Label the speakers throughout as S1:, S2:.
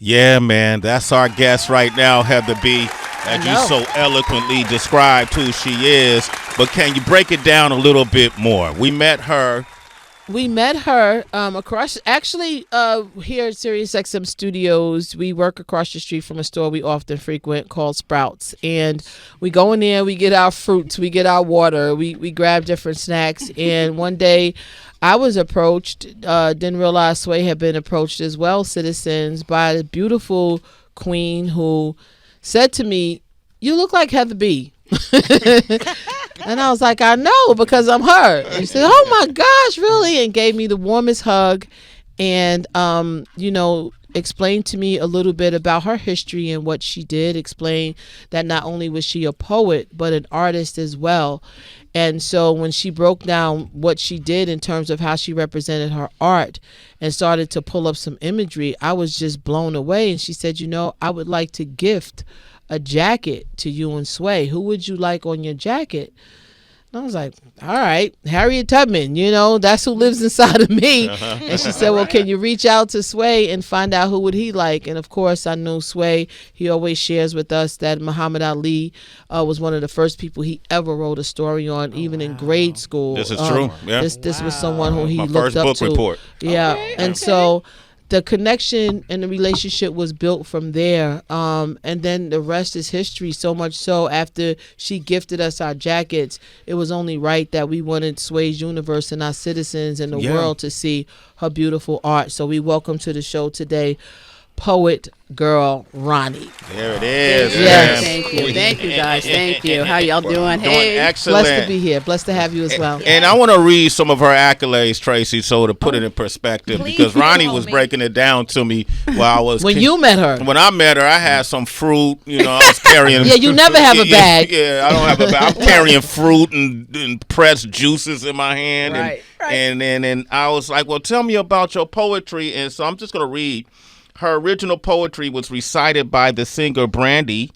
S1: Yeah, man, that's our guest right now, Heather B. As you so eloquently described who she is. But can you break it down a little bit more? We met her
S2: across, actually, here at Sirius XM Studios. We work across the street from a store we often frequent called Sprouts. And we go in there, we get our fruits, we get our water, we grab different snacks. And one day I was approached, didn't realize Sway had been approached as well, citizens, by a beautiful queen who said to me, "You look like Heather B." And I was like, "I know, because I'm her." And she said, "Oh my gosh, really?" And gave me the warmest hug and, explained to me a little bit about her history and what she did. Explained that not only was she a poet, but an artist as well. And so when she broke down what she did in terms of how she represented her art and started to pull up some imagery, I was just blown away. And she said, "I would like to gift a jacket to you and Sway. Who would you like on your jacket?" And I was like, "All right, Harriet Tubman, that's who lives inside of me." And she said, "Well, can you reach out to Sway and find out who would he like?" And of course, I know Sway, he always shares with us that Muhammad Ali was one of the first people he ever wrote a story on, even in grade school.
S1: This is true. Yeah.
S2: This was someone who he
S1: My
S2: looked
S1: first
S2: up
S1: book
S2: to.
S1: report.
S2: Yeah. Okay. And so the connection and the relationship was built from there. And then the rest is history, so much so after she gifted us our jackets, it was only right that we wanted Sway's Universe and our citizens in the world to see her beautiful art. So we welcome to the show today Poet Girl Ronnie.
S1: There it is.
S3: Yes. Thank you guys. Thank you. How y'all doing? Hey,
S1: excellent.
S2: Blessed to be here. Blessed to have you as well.
S1: And I want to read some of her accolades, Tracy, so to put it in perspective, because Ronnie was breaking it down to me while I was
S2: you met her.
S1: When I met her, I had some fruit. I was carrying.
S2: Yeah, you never have a bag.
S1: Yeah, I don't have a bag. I'm carrying fruit and pressed juices in my hand,
S3: right.
S1: And I was like, "Well, tell me about your poetry." And so I'm just gonna read. Her original poetry was recited by the singer Brandy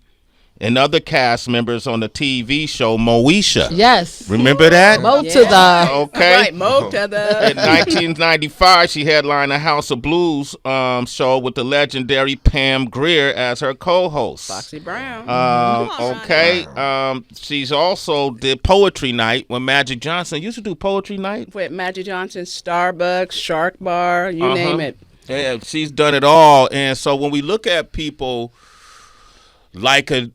S1: and other cast members on the TV show Moesha.
S2: Yes.
S1: Remember that?
S2: Mo to the.
S1: Okay.
S3: Right, Mo to the.
S1: In 1995, she headlined a House of Blues show with the legendary Pam Grier as her co-host.
S3: Foxy Brown.
S1: Okay. She's also did Poetry Night when Magic Johnson used to do Poetry Night.
S3: With Magic Johnson, Starbucks, Shark Bar, you name it.
S1: Yeah, she's done it all. And so when we look at people like a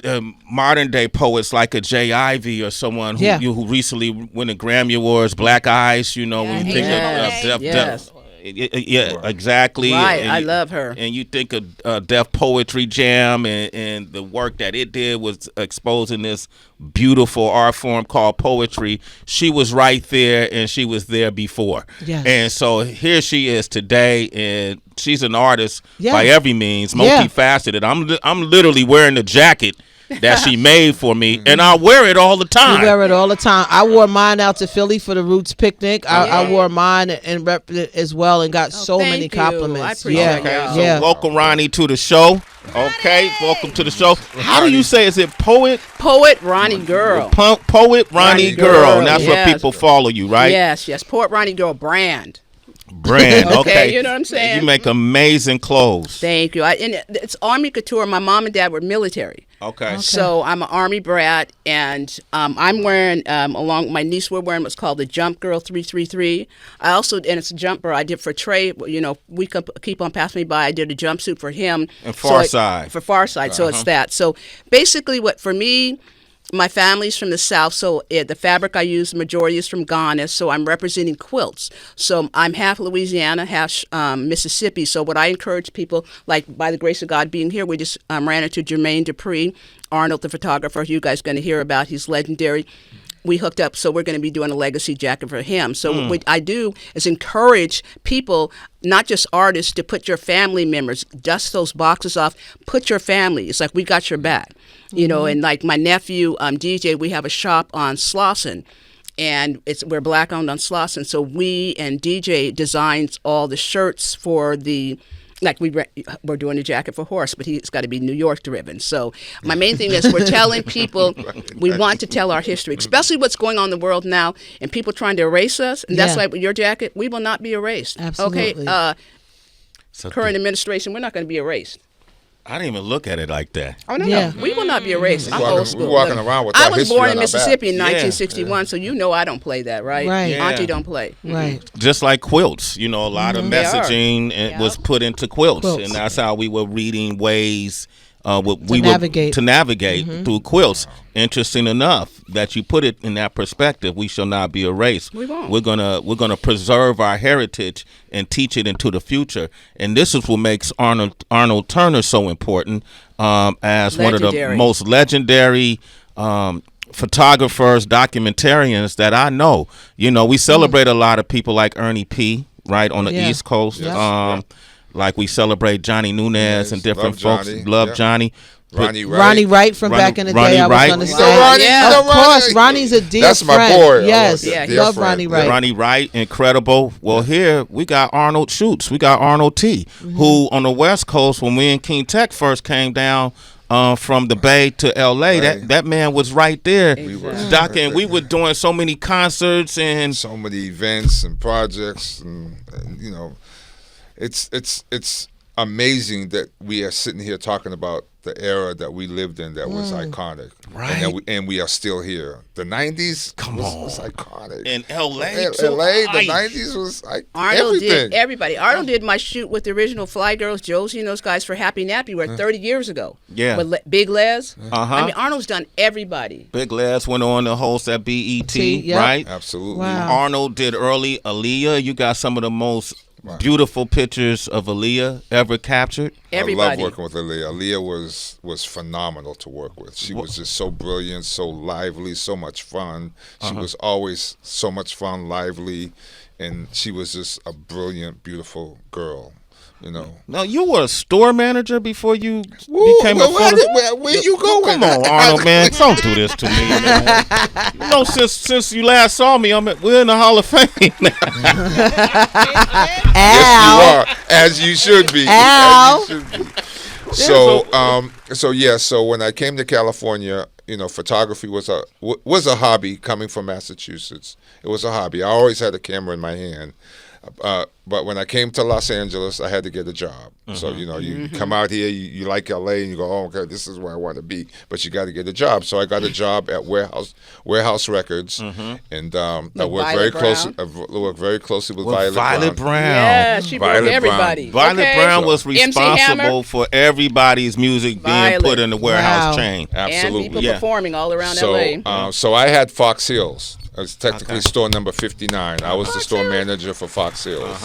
S1: modern day poets like a Jay Ivy or someone who recently won the Grammy Awards, Black Eyes, when you think of exactly.
S3: Right, I love her.
S1: And you think of Def Poetry Jam and the work that it did was exposing this beautiful art form called poetry. She was right there, and she was there before.
S2: Yes.
S1: And so here she is today, and she's an artist by every means, multifaceted. I'm literally wearing the jacket that she made for me, and I wear it all the time.
S2: You wear it all the time. I wore mine out to Philly for the Roots picnic. I wore mine and rep it as well, and got so many compliments.
S3: I appreciate
S1: that. So welcome, Ronnie, to the show. Okay, welcome to the show. How do you say? Is it poet?
S3: Poetronigirl.
S1: Poetronigirl. Girl. And that's where people follow you, right?
S3: Yes. Poetronigirl Brand.
S1: Okay,
S3: you know what I'm saying?
S1: You make amazing clothes.
S3: Thank you. And it's Army couture. My mom and dad were military.
S1: Okay.
S3: So I'm an Army brat, and I'm wearing, along my niece, we're wearing what's called the Jump Girl 333. I also, and it's a jumper I did for Trey. We keep on passing me by. I did a jumpsuit for him.
S1: And Farside.
S3: For Farside, so it's that. So basically for me, my family's from the South, so the fabric I use, the majority is from Ghana, so I'm representing quilts. So I'm half Louisiana, half Mississippi. So what I encourage people, like by the grace of God being here, we just ran into Jermaine Dupree, Arnold the photographer, who you guys are going to hear about. He's legendary. We hooked up, so we're going to be doing a legacy jacket for him. So what I do is encourage people, not just artists, to put your family members, dust those boxes off, put your family. It's like we got your back, and like my nephew, DJ, we have a shop on Slauson. And we're black owned on Slauson. So we and DJ designs all the shirts for the, like we're doing a jacket for Horse, but he's got to be New York driven. So my main thing is we're telling people we want to tell our history, especially what's going on in the world now, and people trying to erase us. And that's like with your jacket, we will not be erased.
S2: Absolutely.
S3: Okay. Current administration, we're not going to be erased.
S1: I didn't even look at it like that.
S3: Oh, no. We will not be erased. I'm old school.
S4: We're walking around with that
S3: I was
S4: history
S3: born
S4: on
S3: in
S4: our
S3: Mississippi in
S1: back.
S3: 1961, so you know I don't play that, right?
S2: Right.
S1: Yeah.
S3: Auntie don't play.
S2: Right.
S1: Just like quilts, a lot of messaging was put into quilts, and that's how we were reading ways to navigate through quilts. Interesting enough that you put it in that perspective. We shall not be erased.
S3: We won't.
S1: We're gonna preserve our heritage and teach it into the future. And this is what makes Arnold Turner so important as one of the most legendary photographers, documentarians that I know. We celebrate a lot of people like Ernie P. right on the East Coast.
S2: Yes.
S1: Like we celebrate Johnny Nunez and different folks.
S4: Johnny.
S1: Love Johnny.
S2: Ronnie Wright from back in the day, I was going to say.
S4: Ronnie,
S2: of course, Ronnie's a dear
S4: That's
S2: friend.
S4: my boy.
S2: Yes, love
S4: friend.
S2: Ronnie Wright.
S1: Ronnie Wright, incredible. Well, here we got Arnold Schutz. We got Arnold T., who on the West Coast, when we in King Tech first came down from the Bay to L.A., that man was right there. Exactly. We were doing so many concerts and
S4: so many events and projects, and it's amazing that we are sitting here talking about the era that we lived in that was iconic,
S1: right?
S4: And we are still here. The 90s was iconic.
S1: In L.A.,
S4: the 90s was like
S3: Arnold
S4: everything.
S3: did everybody. Arnold did my shoot with the original Fly Girls, Josie and those guys for Happy Nappy, 30 years ago.
S1: Yeah.
S3: With Big Les. I mean, Arnold's done everybody.
S1: Big Les went on to host at BET, right?
S4: Absolutely.
S2: Wow.
S1: Arnold did early Aaliyah. You got some of the most beautiful pictures of Aaliyah ever captured.
S3: Everybody.
S4: I love working with Aaliyah. Aaliyah was phenomenal to work with. She was just so brilliant, so lively, so much fun. She was always so much fun, lively, and she was just a brilliant, beautiful girl.
S1: Now, you were a store manager before you became a photo.
S4: Where you going?
S1: Come on, Arnold, man. Don't do this to me, man. Since you last saw me, we're in the Hall of Fame now.
S4: Yes, you are, as you should be.
S2: Al.
S4: So when I came to California, photography was a hobby coming from Massachusetts. It was a hobby. I always had a camera in my hand. But when I came to Los Angeles, I had to get a job. So, you come out here, you like LA, and you go, oh, okay, this is where I want to be. But you got to get a job. So I got a job at Warehouse Records, and I worked very closely with Violet Brown.
S3: Yeah, she brought everybody.
S1: Violet Brown was responsible for everybody's music being put in the Warehouse chain.
S4: Absolutely.
S3: And people performing all around LA.
S4: So I had Fox Hills. It was technically store number 59. I was the store manager for Fox Hills.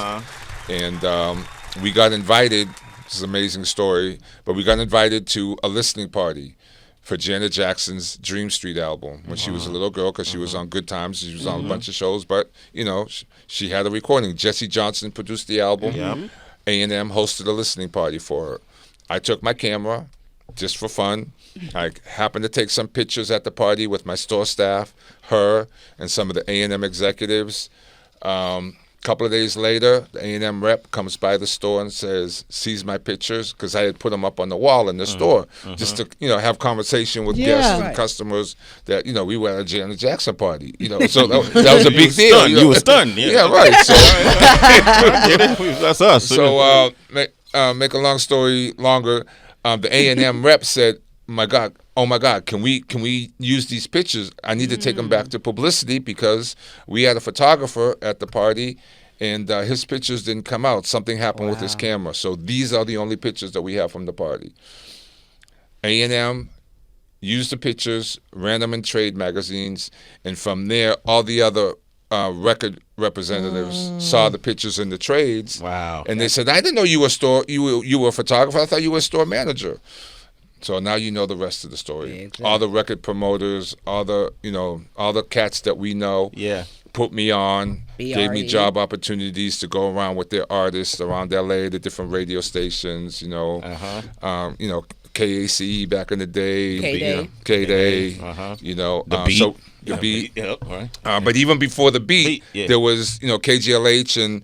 S4: And we got invited, this is an amazing story, but we got invited to a listening party for Janet Jackson's Dream Street album when she was a little girl, because she was on Good Times. She was on a bunch of shows, but, she had a recording. Jesse Johnson produced the album. A&M hosted a listening party for her. I took my camera just for fun. I happened to take some pictures at the party with my store staff, her, and some of the A&M executives. Couple of days later, the A&M rep comes by the store and sees my pictures, because I had put them up on the wall in the store, just to have conversation with guests and customers that we were at a Janet Jackson party. So that was a big deal.
S1: You were stunned. Yeah,
S4: right. So
S1: that's us.
S4: So make a long story longer. The A&M rep said, oh my God, can we use these pictures? I need to take them back to publicity, because we had a photographer at the party, and his pictures didn't come out. Something happened with his camera. So these are the only pictures that we have from the party. A&M used the pictures, ran them in trade magazines, and from there, all the other record representatives saw the pictures in the trades.
S1: Wow.
S4: And they said, I didn't know you were a photographer. I thought you were a store manager. So now you know the rest of the story. Exactly. All the record promoters, all the cats that we know, put me on, gave me job opportunities to go around with their artists around LA, the different radio stations, KACE back in the day, K-Day,
S1: the Beat.
S4: The Beat.
S1: Yep, right.
S4: But even before the Beat, there was, KGLH, and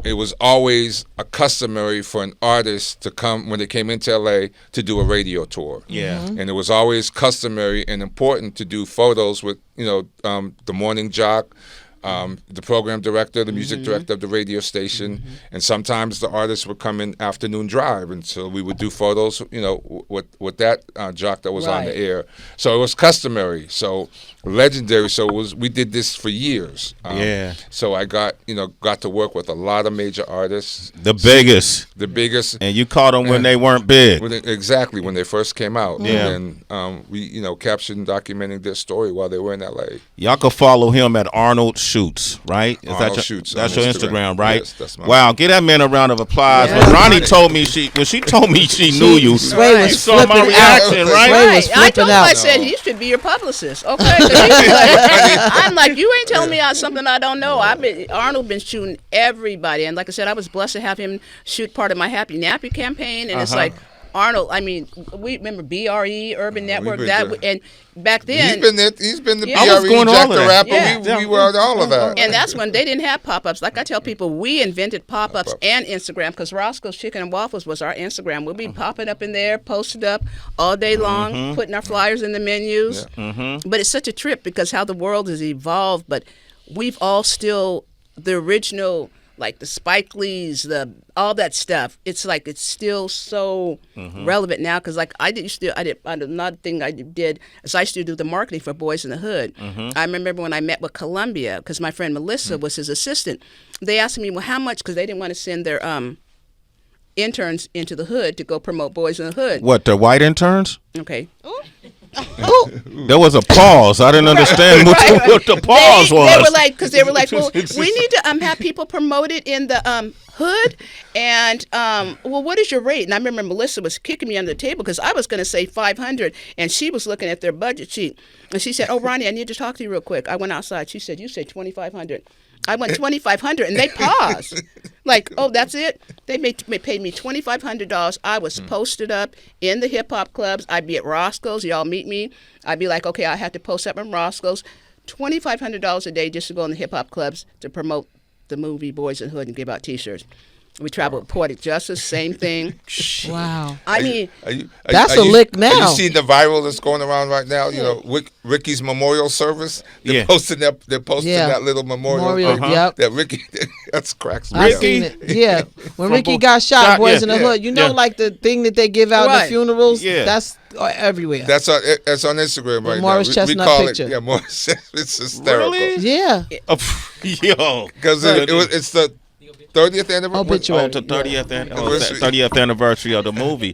S4: it was always a customary for an artist to come, when they came into LA, to do a radio tour.
S1: Yeah.
S4: And it was always customary and important to do photos with, the Morning Jock, the program director, the music director of the radio station, and sometimes the artists would come in afternoon drive, and so we would do photos, with that jock that was on the air. So it was customary, so legendary. So we did this for years. So I got to work with a lot of major artists,
S1: the biggest, and you caught them when they weren't big.
S4: Exactly, when they first came out. And we captured and documented their story while they were in LA.
S1: Y'all can follow him at Arnold Shoots, right?
S4: Arnold Shoots.
S1: That's your Instagram, right?
S4: Yes, that's my
S1: Wow, give that man a round of applause.
S3: Yeah.
S1: When Ronnie told me she knew you.
S2: Sway was
S1: saw my reaction, right?
S2: Sway was
S3: I told him,
S2: out.
S3: I said, he should be your publicist, okay? 'Cause I'm like, you ain't telling me something I don't know. Arnold been shooting everybody, and like I said, I was blessed to have him shoot part of my Happy Nappy campaign, and it's like, Arnold, we remember BRE, Urban Network, and back then
S4: he's been the BRE,
S1: I was going
S4: Jack
S1: all
S4: the
S1: of that.
S4: Rapper. We were all of that.
S3: And that's when they didn't have pop-ups. Like I tell people, we invented pop-ups and Instagram, because Roscoe's Chicken and Waffles was our Instagram. We'll be popping up in there, posted up all day long, putting our flyers in the menus. But it's such a trip because how the world has evolved, but we've all still the original, like the Spike Lees, all that stuff. It's like it's still so relevant now, because like another thing I did is I used to do the marketing for Boys in the Hood. I remember when I met with Columbia, because my friend Melissa was his assistant. They asked me, well, how much, because they didn't want to send their interns into the hood to go promote Boys in the Hood.
S1: What, the white interns?
S3: Okay.
S1: There was a pause. I didn't understand what the pause was.
S3: They were like, well, we need to have people promoted in the hood, and well, what is your rate? And I remember Melissa was kicking me under the table because I was going to say $500, and she was looking at their budget sheet, and she said, "Oh, Ronnie, I need to talk to you real quick." I went outside. She said, "You said $2,500." I went $2,500, and they paused. Like, oh, that's it? They paid me $2,500. I was posted up in the hip hop clubs. I'd be at Roscoe's. Y'all meet me. I'd be like, okay, I had to post up in Roscoe's. $2,500 a day just to go in the hip hop clubs to promote the movie Boys in the Hood and give out T-shirts. We traveled with Poetic Justice, same thing.
S2: Wow.
S3: I mean,
S2: that's a lick now.
S4: Have you seen the viral that's going around right now? Ricky's memorial service. They're posting that little memorial. That Ricky, that's cracks.
S2: I seen it. Yeah, when Ricky got shot, Boys in the Hood. Like the thing that they give out at the funerals. Yeah, that's everywhere.
S4: That's on Instagram right
S2: Morris
S4: now.
S2: Chestnut
S4: we call
S2: picture.
S4: It. Yeah, Morris. It's hysterical.
S2: Really? Yeah.
S1: Yo,
S4: because it's the 30th anniversary.
S1: Oh, the 30th anniversary of the movie.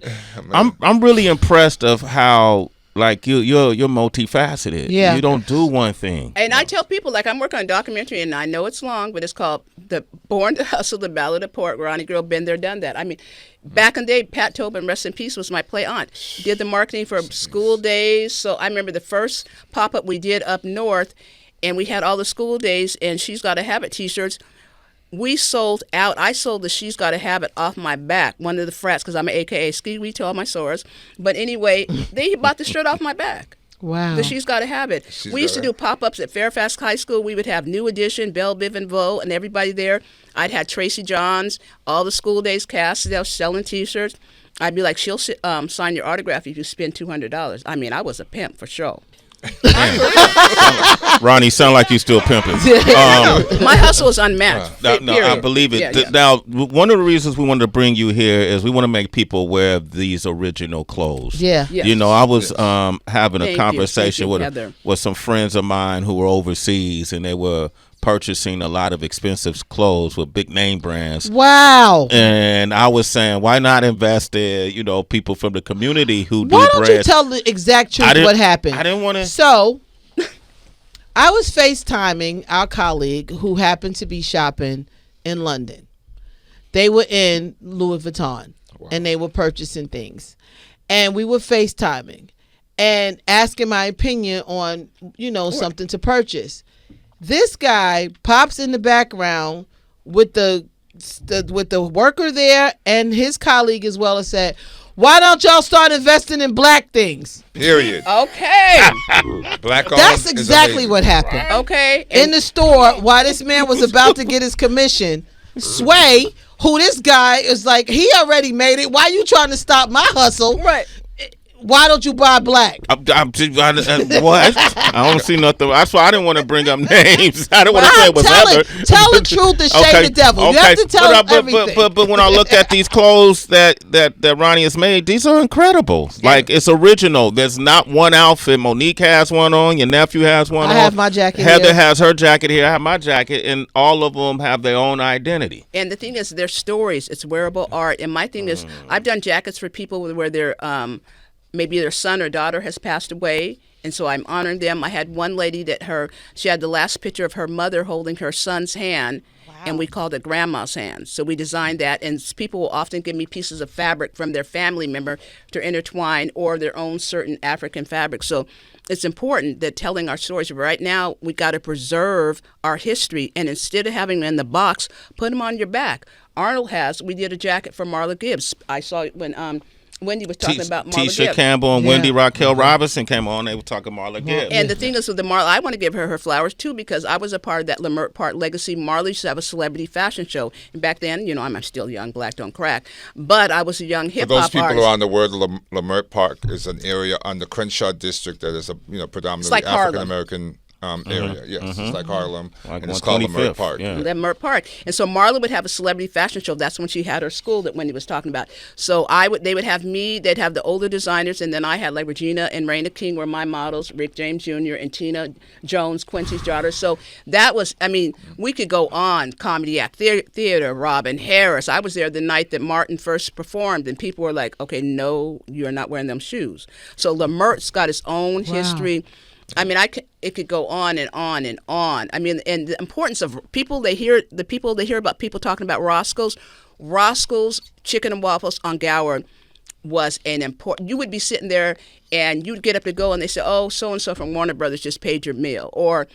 S1: I'm really impressed of how you're multifaceted.
S2: Yeah.
S1: You don't do one thing.
S3: And I tell people, like, I'm working on a documentary, and I know it's long, but it's called "The Born to Hustle: The Ballad of Poetronigirl." Been there, done that. I mean, back in the day, Pat Tobin, rest in peace, was my play aunt. Did the marketing for school days. So I remember the first pop-up we did up north, and we had all the school days, and She's Gotta Have It T-shirts. We sold out. I sold the She's Gotta Have It off my back. One of the frats, because I'm an AKA ski wee to all my sores. But anyway, they bought the shirt off my back.
S2: Wow.
S3: The She's Gotta Have It. We used to do pop-ups at Fairfax High School. We would have New Edition, Belle Biv and Vo, and everybody there. I'd had Tracy Johns, all the school days cast. They were selling T-shirts. I'd be like, she'll sign your autograph if you spend $200. I mean, I was a pimp for sure.
S1: Ronnie, sound like you still pimping.
S3: My hustle is unmatched.
S1: No, I believe it. Yeah. Now, one of the reasons we wanted to bring you here is we want to make people aware of these original clothes.
S2: Yeah.
S1: Yes. I was having a conversation with some friends of mine who were overseas, and they were purchasing a lot of expensive clothes with big name brands.
S2: Wow.
S1: And I was saying, why not invest in, people from the community who do brands?
S2: Why don't you tell the exact truth what happened?
S1: I didn't want to.
S2: So, I was FaceTiming our colleague who happened to be shopping in London. They were in Louis Vuitton, and they were purchasing things. And we were FaceTiming and asking my opinion on, something to purchase. This guy pops in the background with the worker there and his colleague as well, and said, "Why don't y'all start investing in black things?"
S4: Period.
S3: Okay.
S4: Black.
S2: That's exactly what happened.
S3: Okay.
S2: In the store, while this man was about to get his commission, Sway, who this guy is like, he already made it. Why you trying to stop my hustle?
S3: Right.
S2: Why don't you buy black?
S1: What? I don't see nothing. That's why I didn't want to bring up names. I didn't want to say it was Heather.
S2: Tell the truth and shame the devil. You have to tell everything.
S1: But when I look at these clothes that Ronnie has made, these are incredible. Yeah. Like, it's original. There's not one outfit. Monique has one on. Your nephew has one on.
S2: I have my jacket
S1: Heather has her jacket here. I have my jacket. And all of them have their own identity.
S3: And the thing is, they're stories. It's wearable art. And my thing is, I've done jackets for people where they're maybe their son or daughter has passed away, and so I'm honoring them. I had one lady that she had the last picture of her mother holding her son's hand, and we called it Grandma's hand. So we designed that, and people will often give me pieces of fabric from their family member to intertwine or their own certain African fabric. So it's important that telling our stories. Right now, we got to preserve our history, and instead of having them in the box, put them on your back. Arnold we did a jacket for Marla Gibbs. I saw it when Wendy was talking about Marla
S1: Tisha
S3: Gibbs.
S1: Campbell and Wendy Raquel Robinson came on. They were talking Marla Gibbs.
S3: And the thing is with the Marla, I want to give her flowers too, because I was a part of that Lamert Park legacy. Marla used to have a celebrity fashion show. And back then, I'm still young, black don't crack. But I was a young hip hop artist.
S4: For those people around the world, Lamert Park is an area on the Crenshaw district that is predominantly African American area. Yes, it's like Harlem, and it's called Lamert Park.
S3: Yeah. Lamert Park. And so Marla would have a celebrity fashion show. That's when she had her school that Wendy was talking about. So they would have me, they'd have the older designers, and then I had like Regina and Raina King were my models, Rick James Jr. and Tina Jones, Quincy's daughter. So that was, we could go on, comedy act, theater, Robin Harris. I was there the night that Martin first performed, and people were like, okay, no, you're not wearing them shoes. So Lamert's got its own history. It could go on and on and on. And the importance of people they hear about people talking about Roscoe's Chicken and Waffles on Gower was an important. You would be sitting there and you'd get up to go, and they say, "Oh, so and so from Warner Brothers just paid your meal," or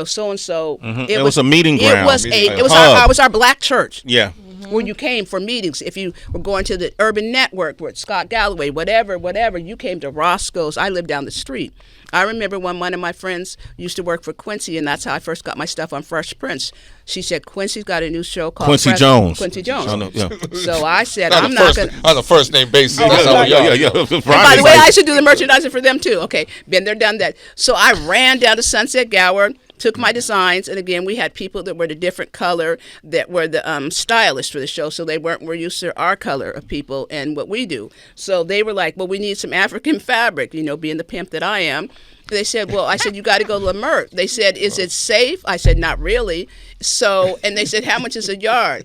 S3: so and so.
S1: It was a meeting ground.
S3: It was our black church.
S1: Yeah.
S3: Where you came for meetings. If you were going to the Urban Network with Scott Galloway, whatever, you came to Roscoe's. I lived down the street. I remember when one of my friends used to work for Quincy, and that's how I first got my stuff on Fresh Prince. She said, Quincy's got a new show called
S1: Quincy Jones.
S3: Quincy Jones.
S1: Yeah.
S3: So I said,
S4: I'm not going to. On a first name basis.
S1: Yeah.
S3: By the way, I should do the merchandising for them too. Okay, been there, done that. So I ran down to Sunset Gower, took my designs, and again, we had people that were the different color that were the stylists for the show, so we're used to our color of people and what we do. So they were like, well, we need some African fabric, being the pimp that I am. They said, well, I said, you got to go to Lamert. They said, is it safe? I said, not really. So, and they said, how much is a yard?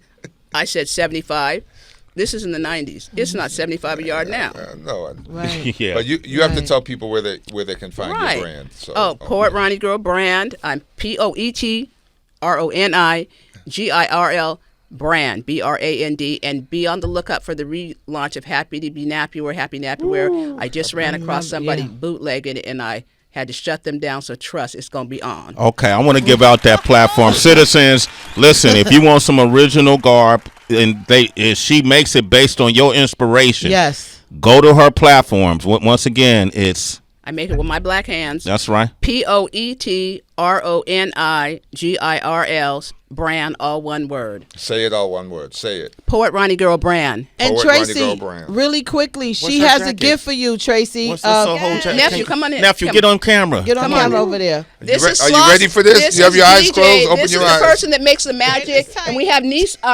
S3: I said, 75. This is in the 90s. It's not 75 a yard now.
S4: No.
S2: Right.
S1: Yeah.
S4: But you have to tell people where they can find your brand. So,
S3: Poetronigirl Brand. I'm Poetronigirl Brand, Brand, and be on the lookout for the relaunch of Happy to Be Nappy or Happy Nappy Wear. I just ran across somebody bootlegging it, and I had to shut them down, so trust, it's going to be on.
S1: Okay, I want to give out that platform. Citizens, listen, if you want some original garb, and she makes it based on your inspiration.
S2: Yes.
S1: Go to her platforms. Once again, it's...
S3: I made it with my black hands.
S1: That's right.
S3: Poetronigirl Brand, all one word.
S4: Say it all one word. Say it.
S3: Poetronigirl Brand.
S2: And Tracy, really quickly, she has a gift for you, Tracy.
S1: What's this whole jacket?
S3: Nephew, come on in.
S1: Nephew, get on camera.
S2: Get on camera over there.
S4: Are you ready for this? You have your eyes closed? Open your eyes.
S3: This is the person that makes the magic. And we have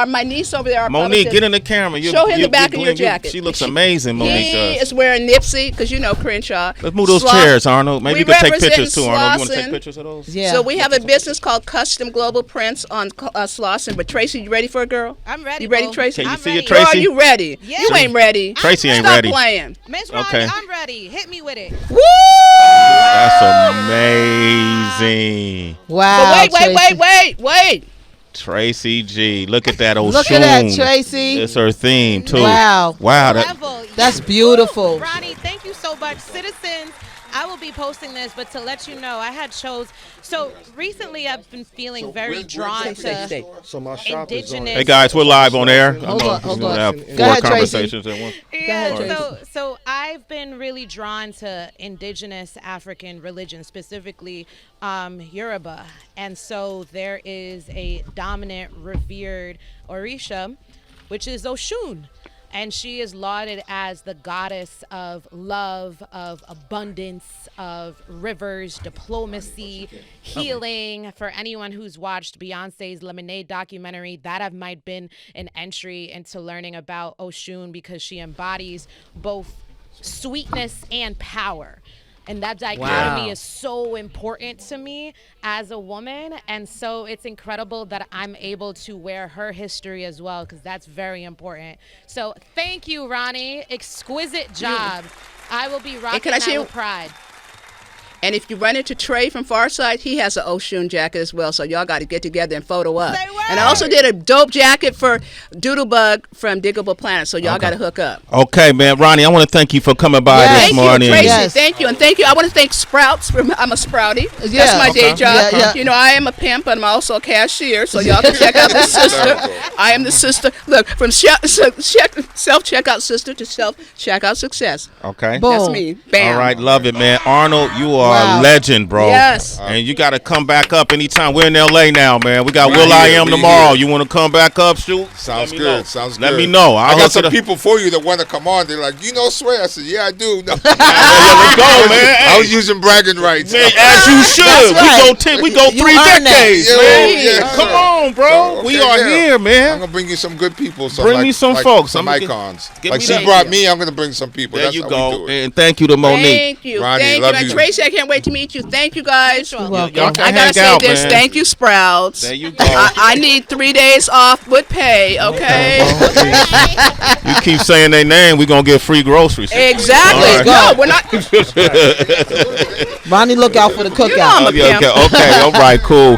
S3: my niece over there.
S1: Monique, get in the camera.
S3: Show him the back of your jacket.
S1: She looks amazing, Monique.
S3: He is wearing Nipsey, because Crenshaw.
S1: Let's move those chairs, Arnold. Maybe you can take pictures too, Arnold. You want to take pictures of those?
S2: Yeah.
S3: So we have a business called Custom Global Prints on Slauson. But Tracy, you ready for it, girl?
S5: I'm ready.
S3: You ready, Tracy?
S1: Can you see it,
S3: Girl,
S1: Tracy?
S3: are you ready?
S5: Yeah.
S3: You ain't ready.
S1: Tracy ain't
S3: Stop
S1: ready.
S3: playing.
S5: Miss Ronnie,
S1: Okay.
S5: I'm ready. Hit me with it.
S3: Woo!
S1: That's amazing.
S2: Wow.
S3: But wait.
S1: Tracy G. Look at that old
S2: Look at that, Tracy.
S1: It's her theme, too.
S2: Wow. That's beautiful.
S5: Ronnie, thank you so much. Citizens, I will be posting this, but to let you know, I had shows. So recently I've been feeling very drawn to
S6: So my shop is on.
S5: indigenous.
S1: Hey, guys, we're live on air.
S2: Hold on.
S1: Have
S2: Go
S1: four
S2: ahead, Tracy.
S1: conversations at once.
S5: Yeah, so I've been really drawn to indigenous African religion, specifically Yoruba. And so there is a dominant, revered Orisha, which is Oshun. And she is lauded as the goddess of love, of abundance, of rivers, diplomacy, healing. For anyone who's watched Beyonce's Lemonade documentary, that might been an entry into learning about Oshun, because she embodies both sweetness and power. And that dichotomy is so important to me as a woman. And so it's incredible that I'm able to wear her history as well, because that's very important. So thank you, Ronnie. Exquisite job. I will be rocking that with pride.
S3: And if you run into Trey from Farside, he has an Oshun jacket as well. So y'all got to get together and photo up. And I also did a dope jacket for Doodlebug from Diggable Planet. So y'all got to hook up.
S1: Okay, man. Ronnie, I want to thank you for coming by this morning.
S3: Thank you, Tracy. Thank you. And thank you. I want to thank Sprouts. I'm a Sprouty. That's my day job. You know, I am a pimp, and I'm also a cashier. So y'all can check out the sister. I am the sister. Look, from self-checkout sister to self-checkout success.
S1: Okay.
S2: Boom.
S3: That's me. Bam.
S1: All right. Love it, man. Arnold, you are a legend, bro.
S3: Yes.
S1: And you got to come back up anytime. We're in L.A. now, man. We got Will I Am tomorrow. You want to come back up, shoot?
S4: Sounds good. Sounds good.
S1: Let me know.
S4: I got some people for you that want to come on. They're like, you know, Sway? I said, yeah, I do. No.
S1: Let's go, man.
S4: I was using bragging rights.
S1: Man, as you should.
S2: Right.
S1: We go 3 decades, man.
S4: Yeah.
S1: Come on, bro.
S4: So,
S1: we are here, man.
S4: I'm going to bring you some good people.
S1: Bring me some folks.
S4: Some icons.
S1: Get
S4: like
S1: me
S4: she
S1: that.
S4: brought me, I'm going to bring some people.
S1: There
S4: That's
S1: you
S4: how
S1: go.
S4: we do it.
S1: And thank you to Monique.
S3: Thank you.
S4: Ronnie,
S3: Thank
S4: love
S3: you.
S4: you.
S3: Tracy, I can't wait to meet you. Thank you, guys.
S2: You're welcome.
S1: Y'all can
S3: I
S1: hang
S3: gotta say
S1: out,
S3: this.
S1: man.
S3: Thank you, Sprouts.
S1: There you go.
S3: I need 3 days off with pay. Okay.
S1: You keep saying their name, we're going to get free groceries.
S3: Exactly.
S1: All right.
S3: No, we're not.
S2: Ronnie, look out for the cookout.
S3: I'm a pimp.
S1: Okay. All right. Cool.